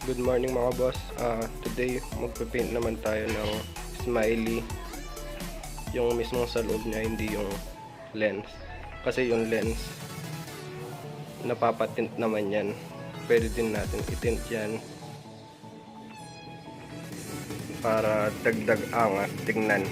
Good morning mga boss. Today magpe-paint naman tayo ng smiley. Yung mismong sa loob niya, hindi yung lens. Kasi yung lens, napapatint naman yan. Pwede din natin itint yan para dagdag angat tingnan.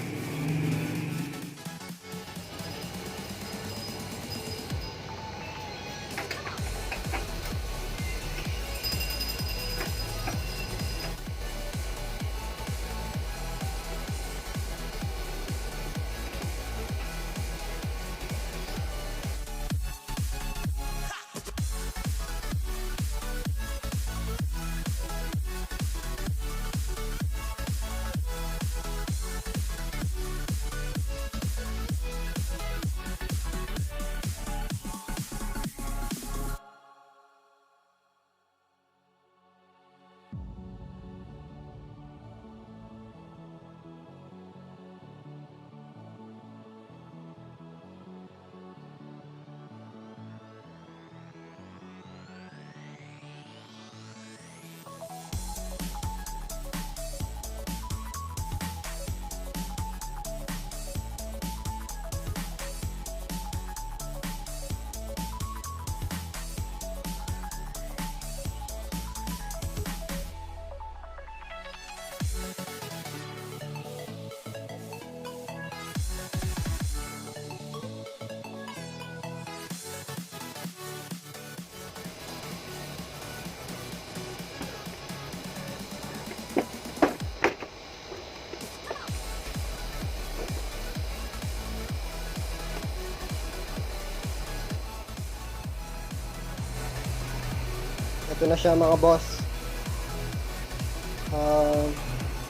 Ito na siya mga boss.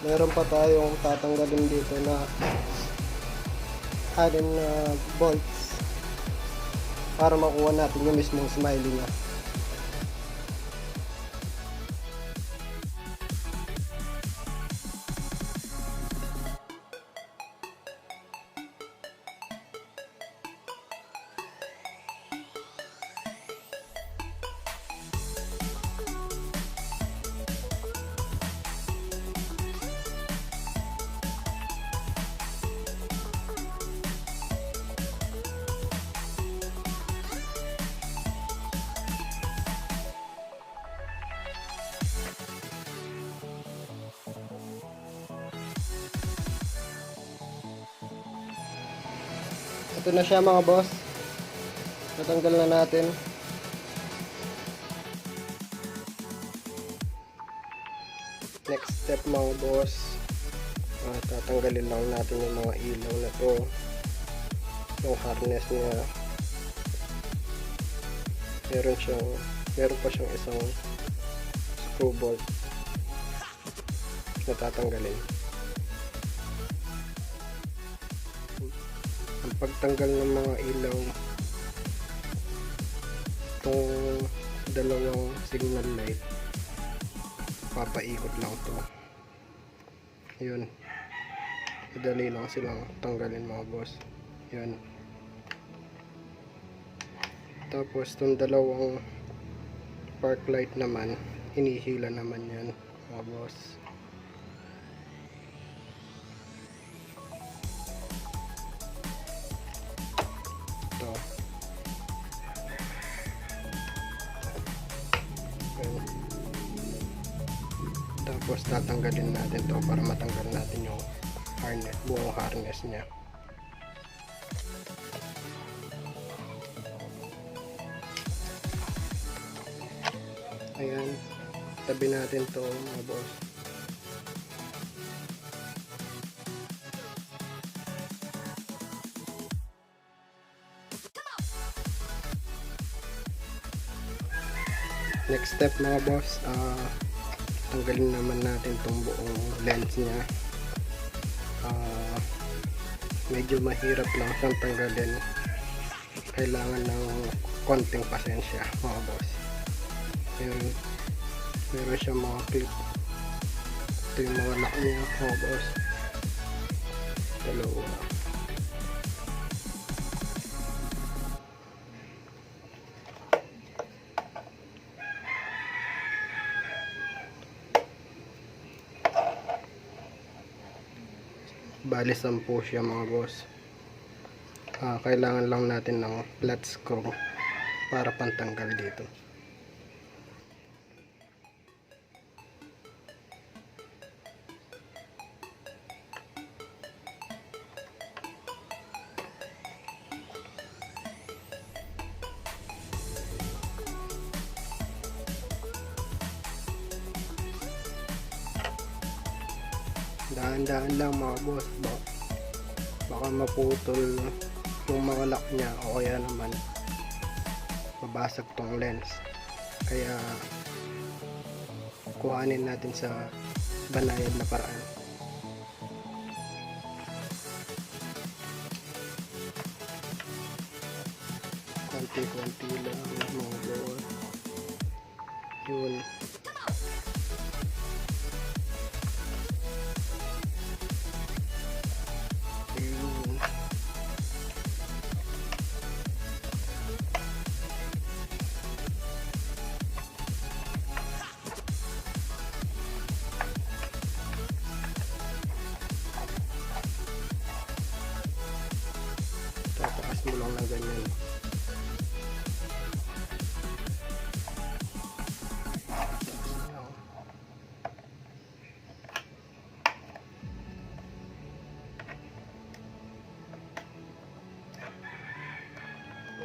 Meron pa tayong tatanggalin dito na 6 na bolts para makuha natin yung mismong smiley niya. Ito na siya mga boss. Natanggal na natin. Next step mga boss, tatanggalin lang natin yung mga ilaw na to, yung harness niya. Meron pa siyang isang screw bolt na tatanggalin. Ang pagtanggal ng mga ilaw, itong dalawang signal light, papaikot lang to. Yun, madali lang silang tanggalin mga boss. Yun. Tapos itong dalawang park light naman, hinihila naman yan mga boss. Tapos tatanggalin natin to para matanggal natin yung harness, buong harness niya. Ayan, tabi natin to mga boss. Next step mga boss, tanggalin naman natin tong buong lens niya. Medyo mahirap lang siyang tanggalin. Kailangan ng konting pasensya mga boss. Meron siyang mga clip. Ito yung mga lock niya mga boss. Dalawa. Bali 10 siya mga boss. Kailangan lang natin ng flat screw para pantanggal dito. Dahan-dahan lang mga boss, baka maputol yung mga lock niya o kaya naman mabasag tong lens, kaya kuhanin natin sa banayad na paraan. Konti-konti lang mga boss. Yun. Tataas mo lang na ganyan.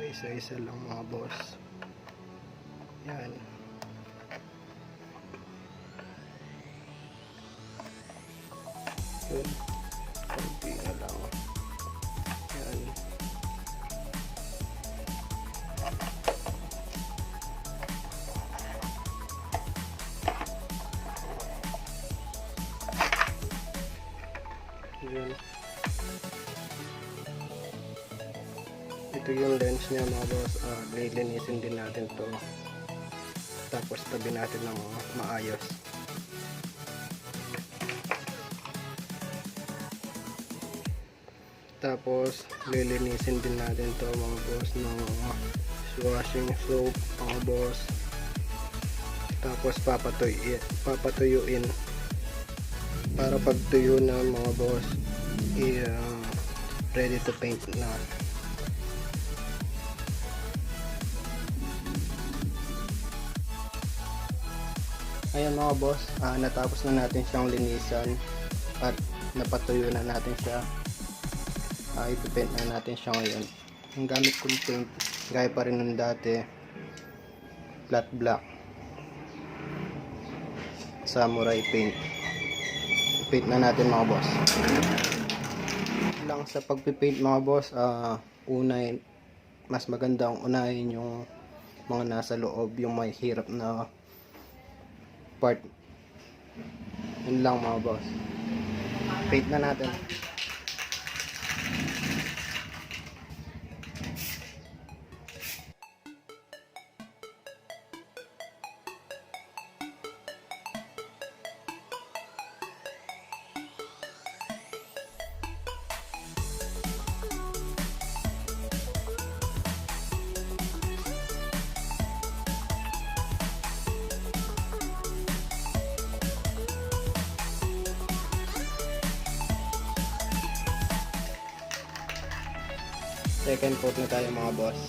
Isa-isa lang mga boss. Yan. Yun. Konti na lang. Yan. Yun. Ito yung lens niya mga boss. Lilinisin din natin to, tapos tabi natin ng maayos. Tapos lilinisin din natin to mga boss ng washing soap mga boss. Tapos papatuyuin para pagtuyo na mga boss, ready to paint na. Ayan mga boss, natapos na natin siyang linisan at napatuyo na natin siya. Ipipaint na natin siya ngayon. Ang gamit kong paint, gaya pa rin ng dati, flat black, samurai paint. Paint na natin mga boss. Lang sa pagpipaint mga boss, mas magandang unahin yung mga nasa loob, yung may hirap na part. Yun lang mga boss. Paint na natin. Second coat na tayo mga boss.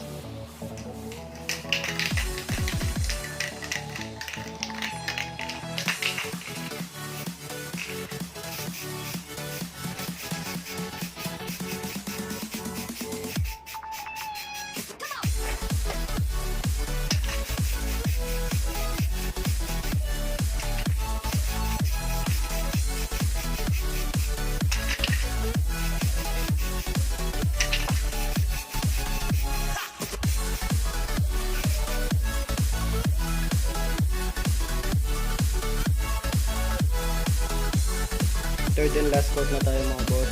Third and last coat na tayo mga boss.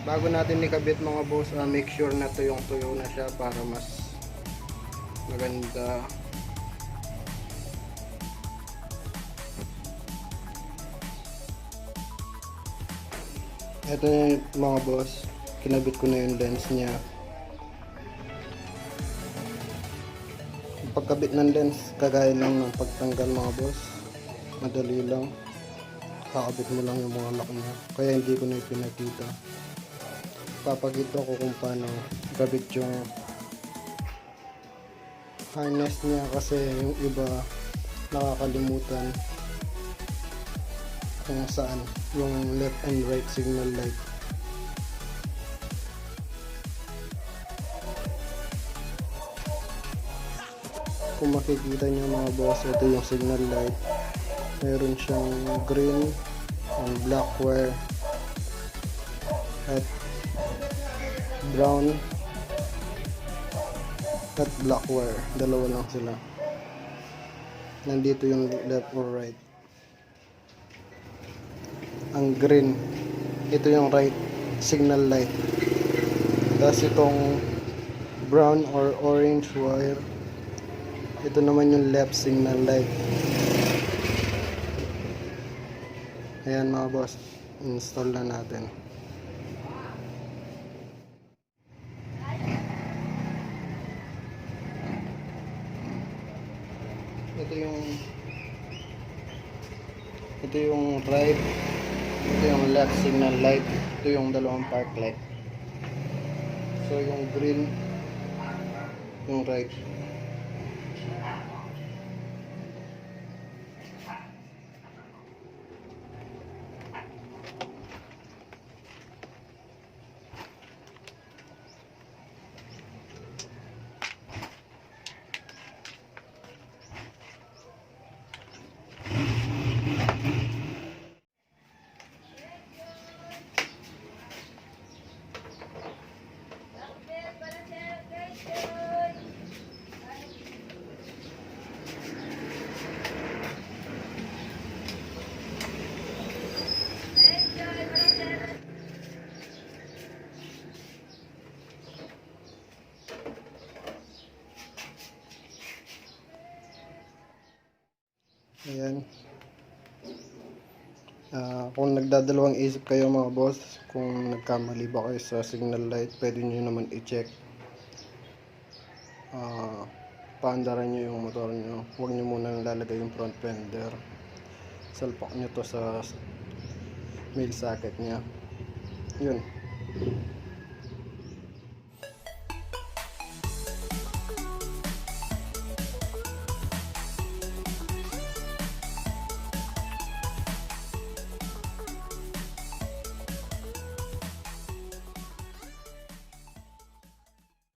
Bago natin ikabit mga boss, make sure na tuyong-tuyo na siya para mas maganda Ito yung mga boss, kinabit ko na yung lens niya. Yung pagkabit ng lens, kagaya lang ng pagtanggal mga boss. Madali lang. Kakabit mo lang yung mga lock niya. Kaya hindi ko na ipinakita. Papakita ko kung paano kabit yung harness niya, kasi yung iba nakakalimutan kung saan yung left and right signal light. Kung makikita nyo mga boss, ito yung signal light. Meron siyang green and black wire at brown at black wire. Dalawa lang sila. Nandito yung left or right. Ang green, ito yung right signal light. Tapos itong brown or orange wire, ito naman yung left signal light. Ayan mga boss, install na natin. Ito yung right, ito yung left signal light, ito yung dalawang park light. So yung green, yung right. Ayan. Kung nagdadalawang isip kayo mga boss, kung nagkamali ba kayo sa signal light, pwede nyo naman i-check. Paandaran nyo yung motor nyo. Huwag nyo muna lalagay yung front fender. Salpak nyo to sa mail socket nya. Yun.